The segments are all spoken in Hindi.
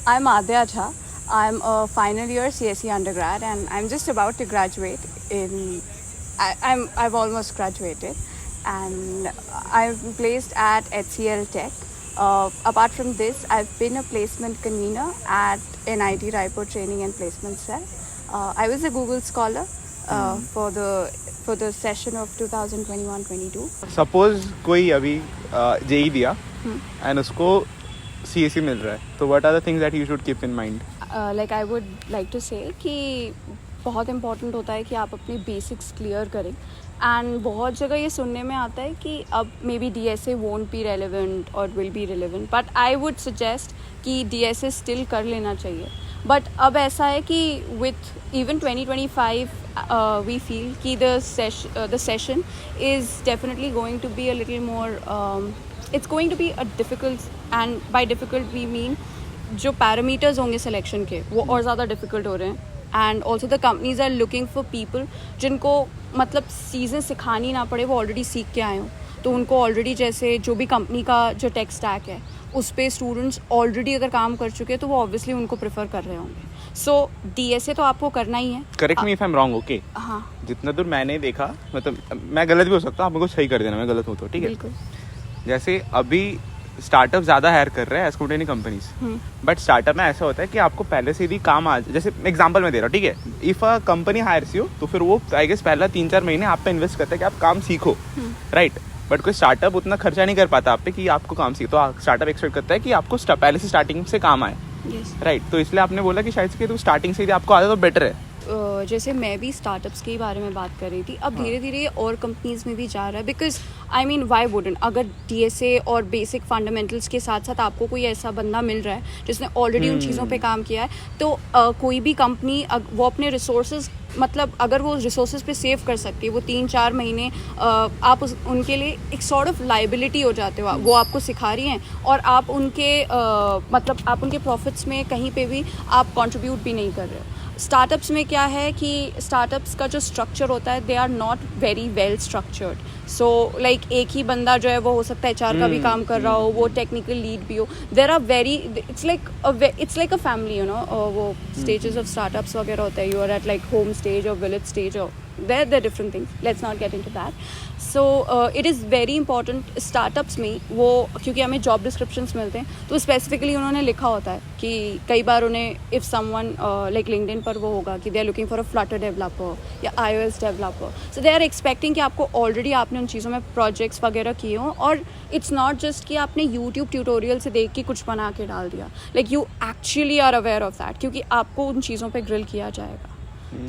I'm Adya Jha. I'm a final year CSE undergrad, and I'm just about to graduate. I've almost graduated, and I'm placed at HCL Tech. Apart from this, I've been a placement convener at NIT Raipur Training and Placement Cell. I was a Google Scholar for the session of 2021-22. Suppose कोई अभी जेई दिया एंड उसको सीएससी मिल रहा है, तो what are the things that you should keep in mind? Like I would like to say कि बहुत इम्पॉर्टेंट होता है कि आप अपने बेसिक्स क्लियर करें. एंड बहुत जगह ये सुनने में आता है कि अब maybe DSA won't be relevant और will be relevant, but I would suggest कि DSA स्टिल कर लेना चाहिए. बट अब ऐसा है कि विथ इवन 2025 वी फील कि the session is definitely going to be a little more, it's going to be a difficult, and by difficult we mean जो पैरामीटर्स होंगे सिलेक्शन के वो और ज़्यादा डिफ़िकल्ट हो रहे हैं. And also the companies are looking for people जिनको मतलब चीज़ें सिखानी ना पड़े, वो ऑलरेडी सीख के आए हों. तो उनको ऑलरेडी जैसे जो भी कंपनी का जो टेक स्टैक है उस पर स्टूडेंट्स ऑलरेडी अगर काम कर चुके हैं तो वो ऑब्वियसली उनको प्रेफर कर रहे होंगे. सो DSA तो आपको करना ही है. Correct me if I am wrong. Okay, हाँ, जितना दूर मैंने देखा, मतलब मैं गलत भी हो सकता हूँ, आप मेरे को सही कर देना मैं गलत हूँ तो, ठीक है? बिल्कुल. जैसे अभी स्टार्टअप ज़्यादा हायर कर रहे हैं as compare to companies, but startup में ऐसा होता है कि आपको पहले से भी काम आ, जैसे एग्जांपल मैं दे रहा हूँ, ठीक है? If a company hires you तो फिर वो आई गेस पहला 3-4 महीने आप पे इन्वेस्ट करता है कि आप काम सीखो, राइट? बट कोई स्टार्टअप उतना खर्चा नहीं कर पाता आप पे कि आपको काम सीखो. तो स्टार्टअप एक्सपेक्ट करता है कि आपको पहले से स्टार्टिंग से काम आए, राइट? तो इसलिए आपने बोला कि शायद से तो स्टार्टिंग से यदि आपको आता तो बेटर है. जैसे मैं भी स्टार्टअप्स के बारे में बात कर रही थी, अब धीरे धीरे और कंपनीज में भी जा रहा है. Because I mean why wouldn't, अगर DSA और बेसिक फंडामेंटल्स के साथ साथ आपको कोई ऐसा बंदा मिल रहा है जिसने ऑलरेडी उन चीज़ों पे काम किया है, तो कोई भी कंपनी वो अपने रिसोर्सेज, मतलब अगर वो रिसोर्सेज पे सेव कर सकती है, वो 3-4 महीने आप उनके लिए एक सॉर्ट ऑफ लाइबिलिटी हो जाते हो. वो आपको सिखा रही हैं और आप उनके मतलब आप उनके प्रॉफिट्स में कहीं पे भी आप कंट्रीब्यूट भी नहीं कर रहे हो. स्टार्टअप्स में क्या है कि स्टार्टअप्स का जो स्ट्रक्चर होता है, they are not very well structured. So like एक ही बंदा जो है वो हो सकता है HR का भी काम कर रहा हो, वो टेक्निकल लीड भी हो. There are very, it's like a family, you know. वो स्टेजेस ऑफ स्टार्टअप्स वगैरह होता है. You are at like home stage और विलेज स्टेज और they're different things. Let's not get into that. So it is very important startups में वो, क्योंकि हमें जॉब डिस्क्रिप्शंस मिलते हैं तो स्पेसिफिकली उन्होंने लिखा होता है कि कई बार उन्हें इफ़ समवन लाइक लिंक्डइन पर वो होगा कि they are looking for a flutter developer या iOS developer. So they are expecting कि आपको ऑलरेडी आपने उन चीज़ों में प्रोजेक्ट्स वगैरह किए हों, और इट्स नॉट जस्ट कि आपने यूट्यूब ट्यूटोरियल से देख के कुछ बना के डाल दिया. Like you actually are aware of that, क्योंकि आपको उन चीज़ों पर ग्रिल किया जाएगा.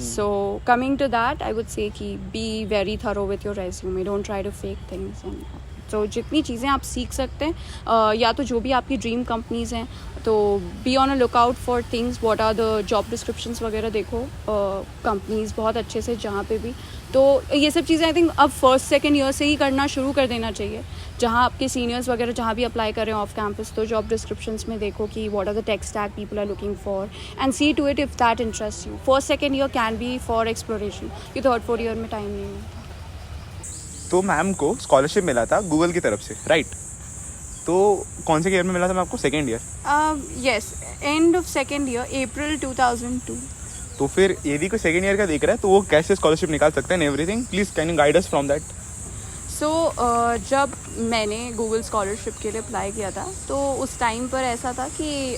So coming to that, I would say कि be very thorough with your resume. Don't try to fake things. And so जितनी चीज़ें आप सीख सकते हैं, या तो जो भी आपकी ड्रीम कंपनीज हैं, तो be on a lookout for things. What are the job descriptions वगैरह देखो कंपनीज बहुत अच्छे से जहाँ पे भी. तो ये सब चीज़ें आई थिंक अब 1st-2nd ईयर से ही करना शुरू कर देना चाहिए. जहाँ आपके सीनियर्स वगैरह जहाँ भी अप्लाई कर रहे हैं ऑफ कैंपस, तो जॉब डिस्क्रिप्शंस में देखो कि what are the tech stack people are looking for, and see to it if that interest you. 1st-2nd year can be for exploration, कि 3rd-4th ईयर में टाइम नहीं है. तो मैम को स्कॉलरशिप मिला था गूगल की तरफ से, राइट? तो कौन से ईयर में मिला था मैम आपको? 2nd year? Yes, end of 2nd year, April 2002. तो फिर यदि कोई 2nd ईयर का देख रहा है तो वो कैसे स्कॉलरशिप निकाल सकते हैं? Everything please can you guide us from that? So जब मैंने गूगल स्कॉलरशिप के लिए अप्लाई किया था, तो उस टाइम पर ऐसा था कि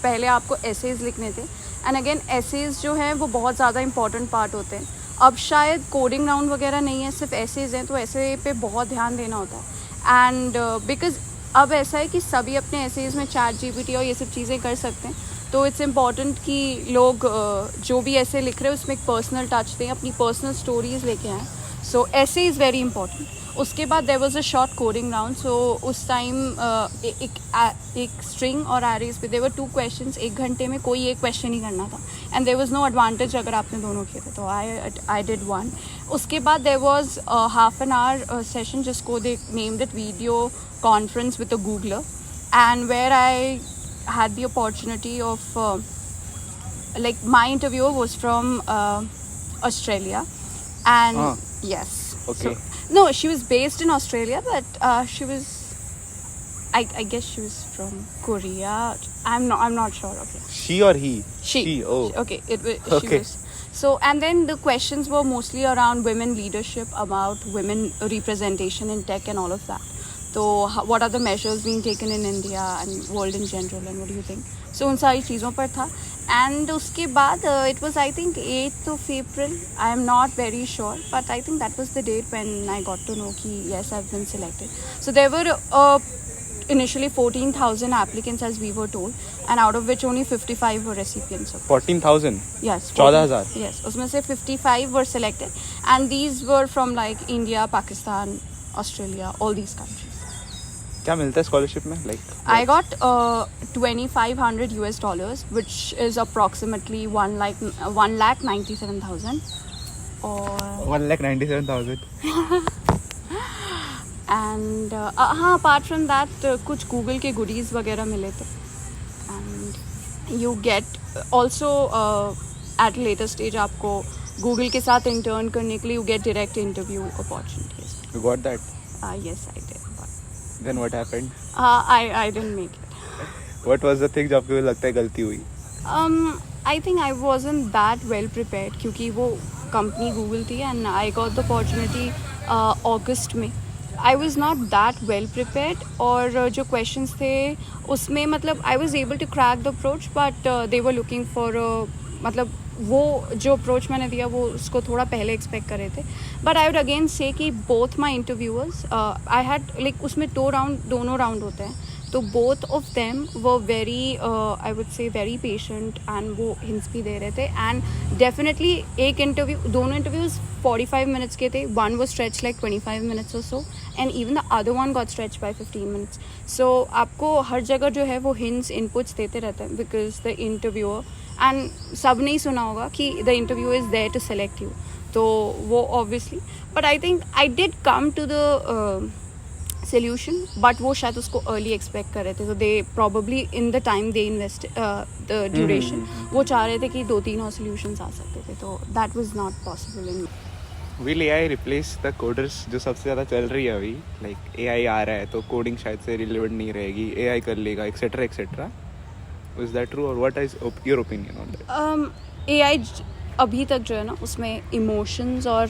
पहले आपको एसेज लिखने थे. एंड अगेन एसेज जो है वो बहुत ज़्यादा इंपॉर्टेंट पार्ट होते हैं. अब शायद कोडिंग राउंड वगैरह नहीं है, सिर्फ एसेज हैं, तो ऐसे पे बहुत ध्यान देना होता है. एंड बिकॉज अब ऐसा है कि सभी अपने एसेज में ChatGPT और ये सब चीज़ें कर सकते हैं, तो इट्स इम्पॉर्टेंट कि लोग जो भी ऐसे लिख रहे हैं उसमें एक पर्सनल टच दें, अपनी पर्सनल स्टोरीज लेके आएँ. सो ऐसे इज़ वेरी इंपॉर्टेंट. उसके बाद there was a short coding round. So उस टाइम एक स्ट्रिंग और एरेज पे देयर वर 2 क्वेश्चंस. 1 घंटे में कोई एक क्वेश्चन ही करना था, and there was no advantage अगर आपने दोनों किए थे. तो आई डिड 1. उसके बाद there was half an hour session जिसको they named it video conference with a Googler, and where I had the opportunity of like my interviewer was from Australia, and yes, okay. So no, she was based in Australia, but she was I guess she was from Korea. I'm not sure. Okay. She or he? She. Oh. Okay. She Okay. was. So, and then the questions were mostly around women leadership, about women representation in tech and all of that. So, what are the measures being taken in India and world in general, and what do you think? So, उन सारी चीज़ों पर था. And उसके बाद it was, I think, 8th of April. I am not very sure, but I think that was the date when I got to know कि yes, I've been selected. So, there were initially 14,000 applicants, as we were told, and out of which only 55 were recipients of 14,000. yes 14,000. yes उसमें से 55 were selected, and these were from like India, Pakistan, Australia, all these countries. क्या मिलता है स्कॉलरशिप में? Like I got $2,500 US, which is approximately 1,97,000 or 1,97,000. and हाँ, apart from that कुछ Google के goodies वगैरह मिले थे, and you get also at a later stage आपको Google के साथ intern करने के लिए you get direct interview opportunities. You got that? Yes, I did, but Then what happened? I didn't make it. What was the thing जो आपको लगता है गलती हुई? I think I wasn't that well prepared, क्योंकि वो company Google थी and I got the opportunity August में. I was not that well prepared, और जो questions थे उसमें मतलब I was able to crack the approach, but they were looking for मतलब वो जो अप्रोच मैंने दिया वो उसको थोड़ा पहले एक्सपेक्ट कर रहे थे. But I would again say कि both my interviewers I had like उसमें दोनों राउंड होते हैं, तो बोथ ऑफ देम वो very I would say very patient, and वो हिंट्स भी दे रहे थे. एंड डेफिनेटली दोनों इंटरव्यूज 45 मिनट्स के थे. वन वो स्ट्रेच लाइक 25 मिनट्स और so, and even the other one got stretch by 15 minutes. So आपको हर जगह जो है वो हिंट्स इनपुट्स देते रहते हैं, बिकॉज द इंटरव्यूअर एंड सब नहीं सुना होगा कि the interview is there to select you, तो वो obviously. But I think I did come to the solution, but वो शायद उसको अर्ली एक्सपेक्ट कर रहे थे, तो they probably in the time they invest the duration वो चाह रहे थे कि 2-3 और सोल्यूशंस आ सकते थे, तो that was not possible in. Will AI replace the coders जो सबसे ज़्यादा चल रही है अभी? Like AI आ रहा है तो कोडिंग शायद से रिलेवेंट नहीं रहेगी, AI कर लेगा, etcetera etcetera. Is that true, or what is your opinion on that? AI अभी तक जो है ना उसमें इमोशंस और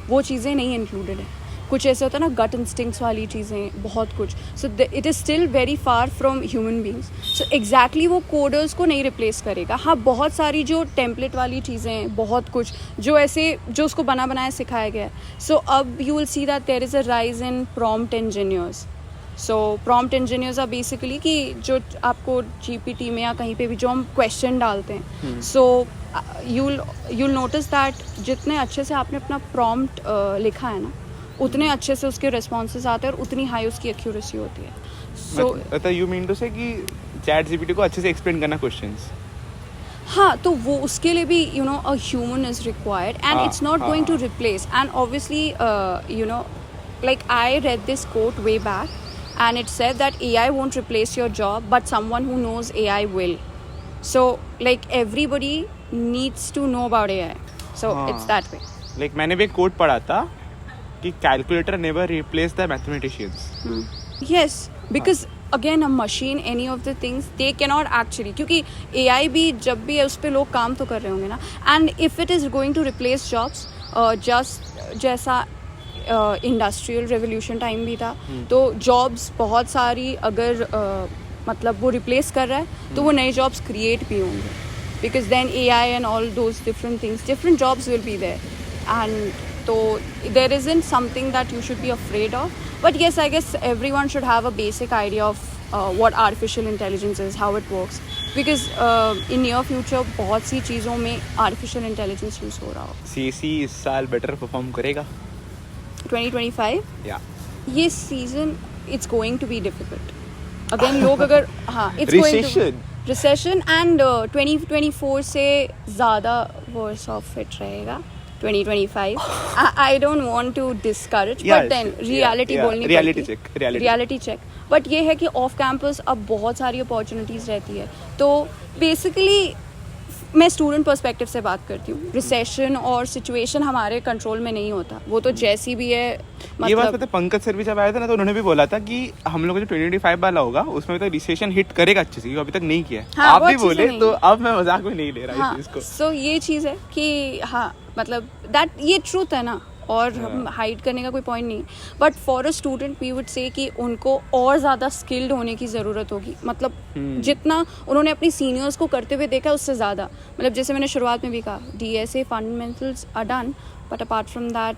वो चीज़ें नहीं इंक्लूडेड हैं. कुछ ऐसे होता है ना गट इंस्टिंक्ट्स वाली चीज़ें, बहुत कुछ. So it is still very far from human beings. So exactly वो कोडर्स को नहीं रिप्लेस करेगा. हाँ, बहुत सारी जो टेम्पलेट वाली चीज़ें, बहुत कुछ जो ऐसे जो उसको बना बनाया सिखाया गया है. सो अब you will see that there is a rise in prompt engineers. So prompt engineers are basically कि जो आपको GPT में या कहीं पे भी जो हम क्वेश्चन डालते हैं, सो you'll notice that जितने अच्छे से आपने अपना प्रॉम्प्ट लिखा है ना, उतने अच्छे से उसके रिस्पॉन्सेज आते हैं और उतनी हाई उसकी एक्यूरेसी होती है. So you mean to say कि चैट GPT को अच्छे से एक्सप्लेन करना क्वेश्चंस. हाँ, तो वो उसके लिए भी you know a human is required, and it's not going to replace. And obviously you know like I read this quote way back, and it said that AI won't replace your job, but someone who knows AI will. So like everybody needs to know about AI. So it's that way. Like मैंने भी एक कोट पढ़ा था कि calculator never replace the mathematicians. Yes, because again a machine, any of the things they cannot actually, क्योंकि AI भी जब भी है उस पे लोग काम तो कर रहे होंगे ना. And if it is going to replace jobs, just जैसा इंडस्ट्रियल रेवोल्यूशन टाइम भी था, तो जॉब्स बहुत सारी अगर मतलब वो रिप्लेस कर रहा है तो वो नए जॉब्स क्रिएट भी होंगे, because then AI and all those different things, different jobs will be there. And तो there isn't something that you should be afraid of. But yes, I guess everyone should have a basic idea of what artificial intelligence is, how it works, because in near future बहुत सी चीज़ों में आर्टिफिशियल इंटेलिजेंस यूज़ हो रहा हो. CSE इस साल बेटर परफॉर्म करेगा 2025. या ये season it's going to be difficult. Again लोग अगर हाँ it's going to recession, and 2024 से ज़्यादा वर्स ऑफ इट रहेगा 2025. I don't want to discourage, but then reality बोलनी पड़ती है, रियलिटी चेक. बट ये है कि ऑफ कैंपस अब बहुत सारी अपॉर्चुनिटीज़ रहती है, तो बेसिकली मैं स्टूडेंट पर्सपेक्टिव से बात करती हूँ, रिसेशन और सिचुएशन हमारे कंट्रोल में नहीं होता, वो तो जैसी भी है। ये बात पता है, पंकज सर भी जब आए थे ना तो उन्होंने भी बोला था कि हम लोग जो 2025 वाला होगा उसमें तो रिसेशन हिट करेगा अच्छे से, अभी तक नहीं किया है। हाँ, आप वो भी अच्छे से बोले नहीं। तो अब मैं मजाक में नहीं ले रहा हाँ, इस चीज को। सो ये चीज़ है कि हाँ मतलब दैट ये ट्रूथ है ना, और हम हाइड करने का कोई पॉइंट नहीं। But for a student we would say कि उनको और ज़्यादा स्किल्ड होने की ज़रूरत होगी, मतलब जितना उन्होंने अपनी सीनियर्स को करते हुए देखा उससे ज़्यादा। मतलब जैसे मैंने शुरुआत में भी कहा, DSA fundamentals are done, but apart from that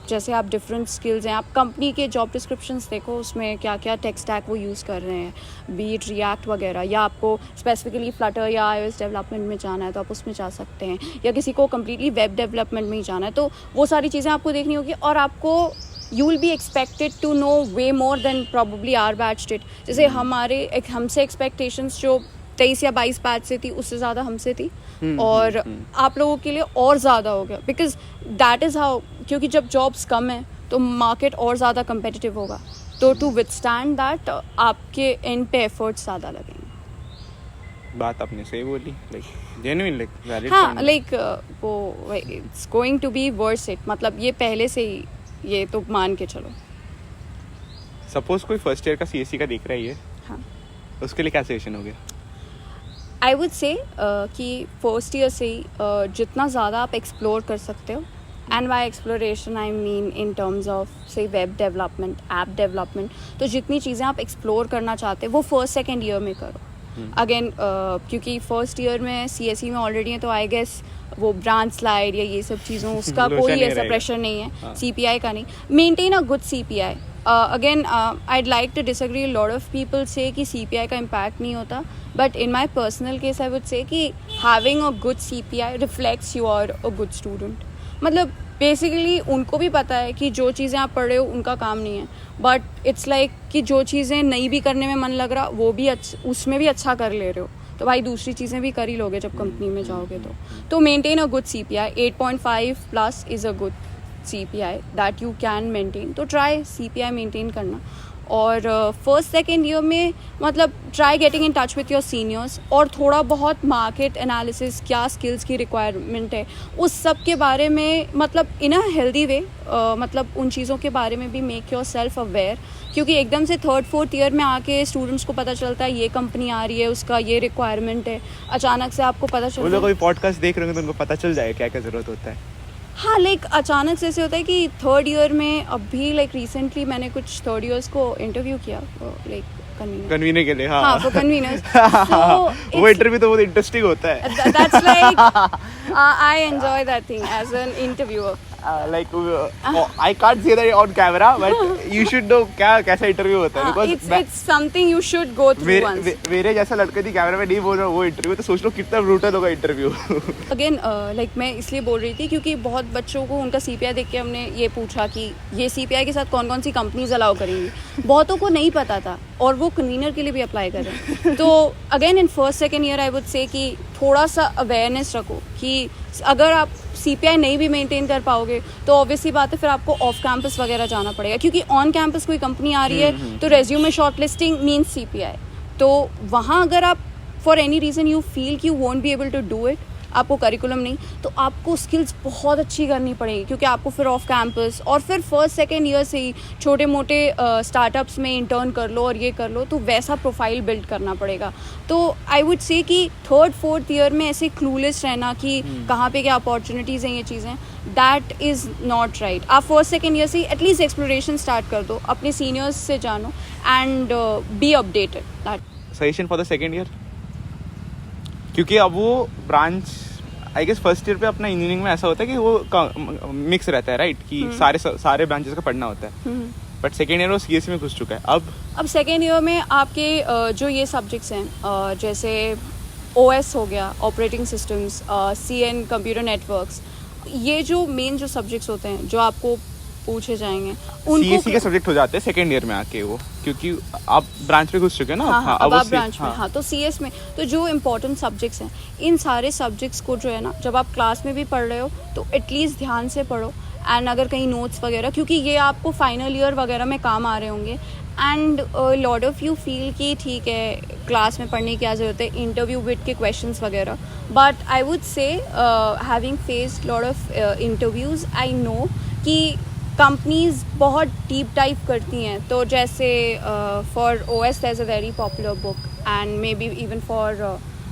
जैसे आप डिफरेंट स्किल्स हैं, आप कंपनी के जॉब डिस्क्रिप्शंस देखो उसमें क्या क्या टेक स्टैक वो यूज़ कर रहे हैं, बीट रिएक्ट वगैरह, या आपको स्पेसिफिकली फ्लटर या iOS डेवलपमेंट में जाना है तो आप उसमें जा सकते हैं, या किसी को कम्प्लीटली वेब डेवलपमेंट में ही जाना है तो वो सारी चीज़ें आपको देखनी होगी। और आपको you will be expected to know way more than probably our batch did. जैसे हमसे एक्सपेक्टेशंस जो 23 या 22 बैच से थी उससे ज़्यादा हमसे थी, और आप लोगों के लिए और ज़्यादा हो गया, बिकॉज दैट इज़ हाउ, क्योंकि जब जॉब्स कम हैं तो मार्केट और ज़्यादा कम्पिटिटिव होगा, तो टू विथस्टैंड दैट आपके एंड पे एफर्ट्स ज़्यादा लगेंगे। बात आपने सही बोली, लाइक जेन्युइन, लाइक वैलिड। हाँ, लाइक वो it's going to be worth it, मतलब ये पहले से ही ये तो मान के चलो। सपोज कोई फर्स्ट ईयर का CSE का देख रहा है ये, हाँ, उसके लिए क्या सजेशन हो गया? आई वुड से कि फर्स्ट ईयर से ही जितना ज़्यादा आप एक्सप्लोर कर सकते हो, and by exploration I mean in terms of say web development, app development, तो जितनी चीज़ें आप एक्सप्लोर करना चाहते हो वो फर्स्ट सेकेंड ईयर में करो। अगेन क्योंकि फर्स्ट ईयर में CSE में ऑलरेडी है, तो आई गेस वो ब्रांच स्लाइड या ये सब चीज़ों उसका लोशन कोई नहीं ऐसा रहेगा। प्रेशर नहीं है। हाँ। CPI का नहीं, maintain a good CPI। Again I'd like to disagree, a lot of people say कि CPI का इम्पैक्ट नहीं होता, but in my personal case I would say कि having a good CPI reflects you are a good student. मतलब बेसिकली उनको भी पता है कि जो चीज़ें आप पढ़ रहे हो उनका काम नहीं है, बट इट्स लाइक कि जो चीज़ें नहीं भी करने में मन लग रहा वो भी उसमें भी अच्छा कर ले रहे हो, तो भाई दूसरी चीज़ें भी कर ही लोगे जब कंपनी में जाओगे तो maintain a good CPI। 8.5 plus is a good CPI that you can maintain, तो ट्राई CPI मेंटेन करना। और फर्स्ट सेकेंड ईयर में मतलब try getting in touch with your seniors, और थोड़ा बहुत मार्केट एनालिसिस, क्या स्किल्स की रिक्वायरमेंट है उस सब के बारे में, मतलब इन अ हेल्दी वे, मतलब उन चीज़ों के बारे में भी मेक योर सेल्फ अवेयर, क्योंकि एकदम से थर्ड फोर्थ ईयर में आके स्टूडेंट्स को पता चलता है ये कंपनी आ रही है, उसका ये रिक्वायरमेंट है, अचानक से आपको पता वो चलता लोग है। अभी पॉडकास्ट देख रहे होंगे तो उनको पता चल जाएगा क्या क्या जरूरत होता है। हाँ, लाइक अचानक से ऐसे होता है कि थर्ड ईयर में अभी लाइक रिसेंटली मैंने कुछ थर्ड ईयर्स को इंटरव्यू किया, लाइक कन्वीनर के लिए। हाँ, हाँ, for convenience. वो इंटरव्यू तो बहुत इंटरेस्टिंग होता है। That's like I enjoy that thing as an interviewer. Like I can't say that on camera, but you should know क्या कैसा इंटरव्यू होता है, because It's something you should go through once. मेरे जैसा लड़का थी कैमरा में नहीं बोल रहा वो इंटरव्यू, तो सोच लो कितना ब्रूटल होगा इंटरव्यू। अगेन लाइक मैं इसलिए बोल रही थी क्योंकि बहुत बच्चों को उनका CPI देख के हमने ये पूछा कि ये CPI के साथ कौन कौन सी कंपनीज अलाउ करेंगी, बहुतों को नहीं पता था और वो कन्वीनर के लिए भी अप्लाई कर रहे हैं। तो again in first second year I would say कि थोड़ा सा अवेयरनेस रखो कि अगर आप CPI नहीं भी मेंटेन कर पाओगे तो ऑब्वियसली बात है फिर आपको ऑफ कैंपस वगैरह जाना पड़ेगा, क्योंकि ऑन कैंपस कोई कंपनी आ रही है तो रेज्यूमे शॉर्टलिस्टिंग मीन्स CPI, तो वहाँ अगर आप for any reason you feel कि you won't be able to do it, आपको करिकुलम नहीं, तो आपको स्किल्स बहुत अच्छी करनी पड़ेगी, क्योंकि आपको फिर ऑफ कैंपस और फिर फर्स्ट सेकेंड ईयर से ही छोटे मोटे स्टार्टअप्स में इंटर्न कर लो और ये कर लो, तो वैसा प्रोफाइल बिल्ड करना पड़ेगा। तो आई वुड से कि थर्ड फोर्थ ईयर में ऐसे क्लूलेस रहना कि कहाँ पे क्या अपॉर्चुनिटीज़ हैं, ये चीज़ें, दैट इज़ नॉट राइट। आप फर्स्ट सेकेंड ईयर से एटलीस्ट एक्सप्लोरेशन स्टार्ट कर दो, अपने सीनियर्स से जानो and be updated. That suggestion for the second year, क्योंकि अब वो branch I guess first year पे अपना इंजीनियरिंग में ऐसा होता है कि वो मिक्स रहता है, राइट, कि सारे ब्रांचेस का पढ़ना होता है, बट सेकेंड ईयर वो CSE में घुस चुका है। अब सेकेंड ईयर में आपके जो ये सब्जेक्ट्स हैं जैसे OS हो गया, operating systems, CN computer networks, ये जो मेन जो सब्जेक्ट्स होते हैं जो आपको पूछे जाएंगे CSE के सब्जेक्ट हो जाते हैं सेकेंड ईयर में आके वो, क्योंकि आप ब्रांच में घुस चुके हैं ना। हाँ, अब आप ब्रांच में, हाँ, हाँ, तो CS में तो जो इम्पोर्टेंट सब्जेक्ट्स हैं, इन सारे सब्जेक्ट्स को जो है ना जब आप क्लास में भी पढ़ रहे हो तो एटलीस्ट ध्यान से पढ़ो, एंड अगर कहीं नोट्स वगैरह, क्योंकि ये आपको फाइनल ईयर वगैरह में काम आ रहे होंगे, and lot of you feel कि ठीक है क्लास में पढ़ने की क्या ज़रूरत है, इंटरव्यू बिट के क्वेश्चंस वगैरह. But I would say having faced lot of interviews I know कि कंपनीज बहुत डीप डाइव करती हैं. तो जैसे for OS there is a very popular book and maybe even for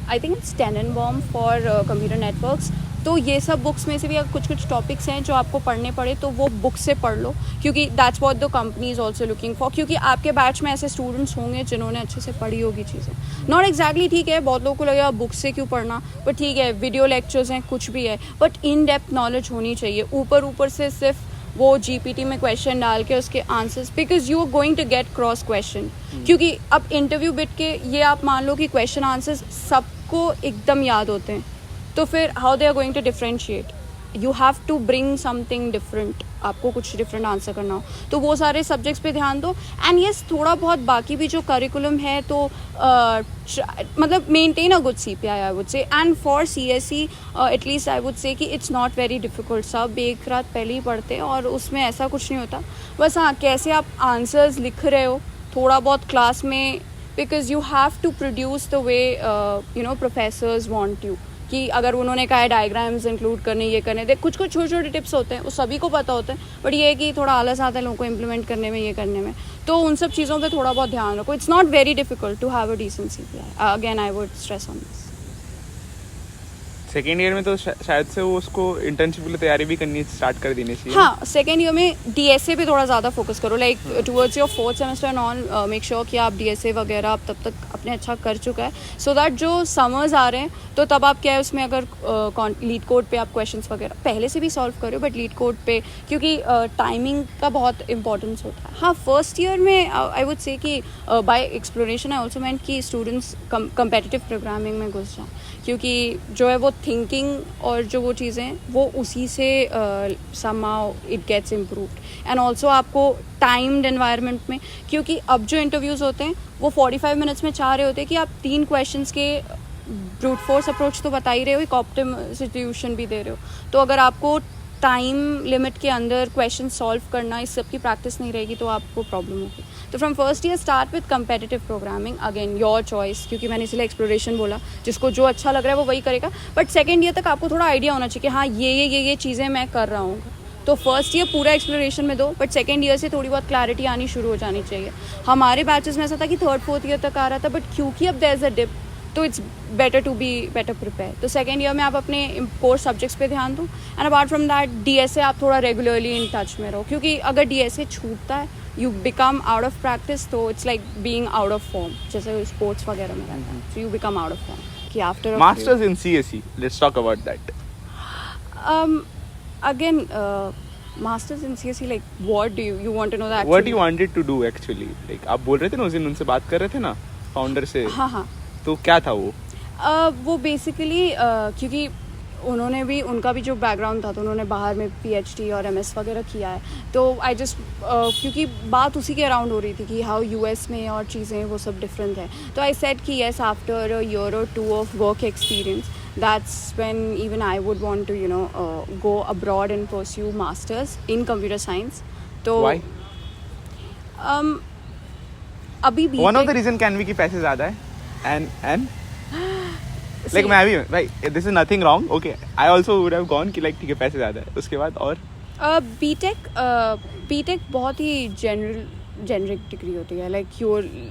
I think it's Tanenbaum for computer networks. तो ये सब बुक्स में से भी कुछ कुछ टॉपिक्स हैं जो आपको पढ़ने पड़े तो वो बुक से पढ़ लो, क्योंकि that's what the company is also looking for. क्योंकि आपके बैच में ऐसे स्टूडेंट्स होंगे जिन्होंने अच्छे से पढ़ी होगी चीज़ें. नॉट एग्जैक्टली ठीक है, बहुत लोगों को लगेगा बुक से क्यों पढ़ना, बट ठीक है वीडियो लेक्चर्स हैं कुछ भी है, बट इन डेप्थ नॉलेज होनी चाहिए. ऊपर ऊपर से सिर्फ वो GPT में क्वेश्चन डाल के उसके answers, because you are going to get cross question. क्योंकि अब इंटरव्यू बिट के ये आप मान लो कि क्वेश्चन आंसर्स सबको एकदम याद होते हैं, तो फिर how they are going to differentiate. You have to bring something different, आपको कुछ डिफरेंट आंसर करना हो. तो वो सारे सब्जेक्ट्स पे ध्यान दो. एंड येस थोड़ा बहुत बाकी भी जो करिकुलम है तो मतलब maintain a good CPI I would से. And for CSE at least I would say कि इट्स नॉट वेरी डिफिकल्ट. सब एक रात पहले ही पढ़ते हैं और उसमें ऐसा कुछ नहीं होता. बस हाँ, कैसे आप आंसर्स लिख रहे हो थोड़ा बहुत क्लास में, because you have to produce the way you know professors want you. कि अगर उन्होंने कहा है डायग्राम्स इंक्लूड करने, ये करने दे, कुछ कुछ छोटे छोटे टिप्स होते हैं वो सभी को पता होते हैं, बट ये है कि थोड़ा आलस आता है लोगों को इम्प्लीमेंट करने में, ये करने में. तो उन सब चीज़ों पे थोड़ा बहुत ध्यान रखो. It's not very difficult to have a decent CPI. Again I would stress on this. Second year में तो शायद से वो उसको इंटर्नशिप के लिए तैयारी भी करनी स्टार्ट कर देनी चाहिए. हाँ, सेकेंड ईयर में DSA पे थोड़ा ज़्यादा फोकस करो. Like towards your fourth semester and all make sure कि आप DSA वगैरह आप तब तक अपने अच्छा कर चुका है, सो दैट जो समर्स आ रहे हैं तो तब आप क्या है उसमें अगर लीड कोड पे आप क्वेश्चंस वगैरह पहले से भी सॉल्व करो, बट लीड कोड पे क्योंकि टाइमिंग का बहुत इंपॉर्टेंस होता है. हाँ, फर्स्ट ईयर में आई वुड से कि by exploration I also meant कि स्टूडेंट्स कम्पेटिटिव प्रोग्रामिंग में घुस जाएँ, क्योंकि जो है वो थिंकिंग और जो वो चीज़ें हैं वो उसी से somehow it gets improved. And also आपको टाइम्ड एनवायरनमेंट में, क्योंकि अब जो इंटरव्यूज़ होते हैं वो 45 मिनट्स में चाह रहे होते हैं कि आप 3 क्वेश्चंस के ब्रूट फोर्स अप्रोच तो बता ही रहे हो, एक ऑप्टिमम सिचुएशन भी दे रहे हो. तो अगर आपको टाइम लिमिट के अंदर क्वेश्चन सॉल्व करना, इस सब की प्रैक्टिस नहीं रहेगी तो आपको प्रॉब्लम होगी. तो from first year start with competitive programming. Again your choice, क्योंकि मैंने इसलिए एक्सप्लोरेशन बोला, जिसको जो अच्छा लग रहा है वो वही करेगा. बट सेकेंड ईयर तक आपको थोड़ा आइडिया होना चाहिए कि हाँ ये चीज़ें मैं कर रहा हूँ. तो फर्स्ट ईयर पूरा एक्सप्लोरेशन में दो, बट सेकेंड ईयर से थोड़ी बहुत क्लैरिटी आनी शुरू हो जानी चाहिए. हमारे बैचेस में ऐसा था कि थर्ड फोर्थ ईयर तक आ रहा था, बट क्योंकि अब देयर इज़ अ डिप तो it's better to be better prepare. तो सेकेंड ईयर में आप अपने कोर सब्जेक्ट्स पे ध्यान दो. And apart from that DSA आप थोड़ा रेगुलरली इन टच में रहो, क्योंकि अगर DSA छूटता है you become out of practice, तो it's like being out of form, जैसे स्पोर्ट्स वगैरह में रहता है. So you become out of form. कि after masters in CSE, let's talk about that. Again masters in CSE, like what do you want to know that, what you wanted to do actually. Like आप बोल रहे थे ना उस दिन, उनसे बात कर रहे थे ना फाउंडर से. हाँ, तो क्या था वो? वो बेसिकली क्योंकि उन्होंने भी, उनका भी जो बैकग्राउंड था तो उन्होंने बाहर में PhD और MS वगैरह किया है. तो आई जस्ट क्योंकि बात उसी के अराउंड हो रही थी कि हाउ US में और चीज़ें वो सब डिफरेंट है. तो आई सेड कि येस आफ्टर अ ईयर और 2 of work experience that's when even I would want to go abroad and pursue masters in computer science. तो why? अभी भी one of the reason can be कि पैसे ज़्यादा है and like मैं भी भाई this is nothing wrong, okay I also would have gone कि like ठीक है पैसे ज़्यादा है. उसके बाद और बीटेक बहुत ही जेनरिक डिग्री होती है. Like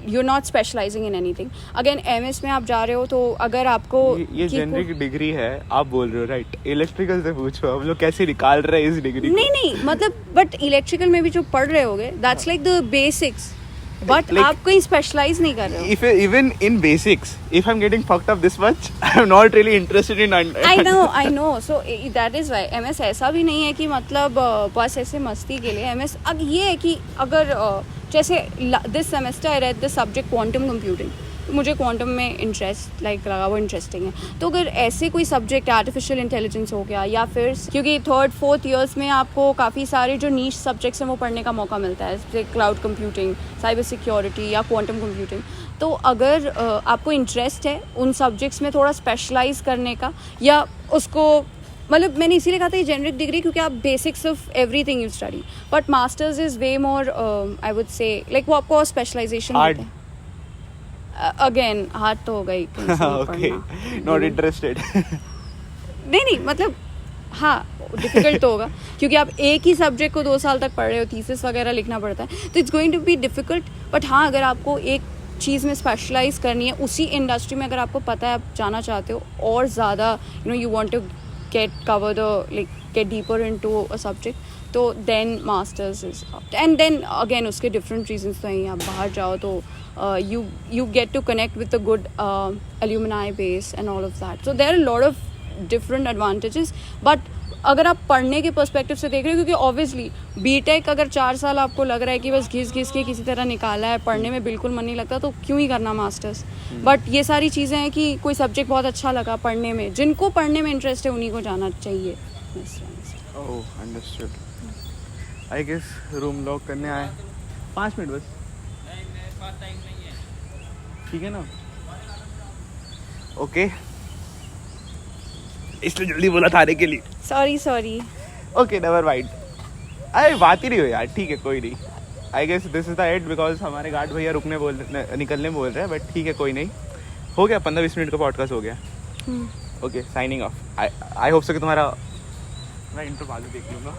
you're not specializing in anything. Again MS में आप जा रहे हो तो अगर आपको ये जेनरिक डिग्री है आप बोल रहे हो, राइट? इलेक्ट्रिकल से पूछो हम लोग कैसे निकाल रहे हैं इस डिग्री को. नहीं मतलब बट इलेक्ट्रिकल में भी जो पढ़ रहे होगे that's like the basics, but Like, आप कहीं स्पेशलाइज नहीं कर रहे हो. If even in basics, if I'm getting fucked up this much, I'm not really interested in. I know. So that is why MS ऐसा भी नहीं है कि मतलब बस ऐसे मस्ती के लिए. MS अब ये है कि अगर जैसे this semester I read the subject quantum computing, तो मुझे क्वांटम में इंटरेस्ट लगा, वो इंटरेस्टिंग है. तो अगर ऐसे कोई सब्जेक्ट आर्टिफिशियल इंटेलिजेंस हो गया, या फिर क्योंकि थर्ड फोर्थ ईयर्स में आपको काफ़ी सारे जो नीश सब्जेक्ट्स हैं वो पढ़ने का मौका मिलता है, जैसे क्लाउड कंप्यूटिंग, साइबर सिक्योरिटी या क्वांटम कंप्यूटिंग. तो अगर आपको इंटरेस्ट है उन सब्जेक्ट्स में थोड़ा स्पेशलाइज करने का, या उसको मतलब मैंने इसीलिए कहा था ये जेनरिक डिग्री क्योंकि आप basics of everything you study, but masters is way more I would से लाइक वो आपको स्पेशलाइजेशन Hard. देते हैं. अगेन हार्ड तो होगा ही कहीं से नहीं ओके, पढ़ना. Not interested. नहीं मतलब हाँ डिफिकल्ट तो होगा क्योंकि आप एक ही सब्जेक्ट को 2 साल तक पढ़ रहे हो, थीसिस वगैरह लिखना पड़ता है, तो it's going to be difficult. But हाँ अगर आपको एक चीज़ में स्पेशलाइज करनी है उसी इंडस्ट्री में, अगर आपको पता है आप जाना चाहते हो और ज़्यादा you know you want to get cover the like get deeper into a subject, तो then masters is and then again उसके डिफरेंट रीजंस तो हैं. आप बाहर जाओ तो you get to connect with a good alumni base and all of that, so there are a lot of different advantages. but अगर आप पढ़ने के पर्सपेक्टिव से देख रहे हो, क्योंकि ऑब्वियसली बीटेक अगर 4 साल आपको लग रहा है कि बस घिस घिस के किसी तरह निकाला है, पढ़ने में बिल्कुल मन नहीं लगता, तो क्यों ही करना मास्टर्स. बट ये सारी चीज़ें हैं कि कोई सब्जेक्ट बहुत अच्छा लगा पढ़ने में, जिनको पढ़ने में इंटरेस्ट है उन्हीं को जाना चाहिए. Oh understood. I guess room lock करने आए. 5 मिनट बस. ठीक है ना. ओके, इसलिए जल्दी बोला था आने के लिए. सॉरी. Okay never mind. अरे बात ही नहीं हो यार. ठीक है कोई नहीं. I guess this is the end because हमारे गार्ड भैया रुकने निकलने बोल रहे हैं. बट ठीक है कोई नहीं, हो गया 15-20 मिनट का पॉडकास्ट हो गया. Okay signing off. I hope so कि तुम्हारा मैं इंट्रो बाद में देख लूँगा.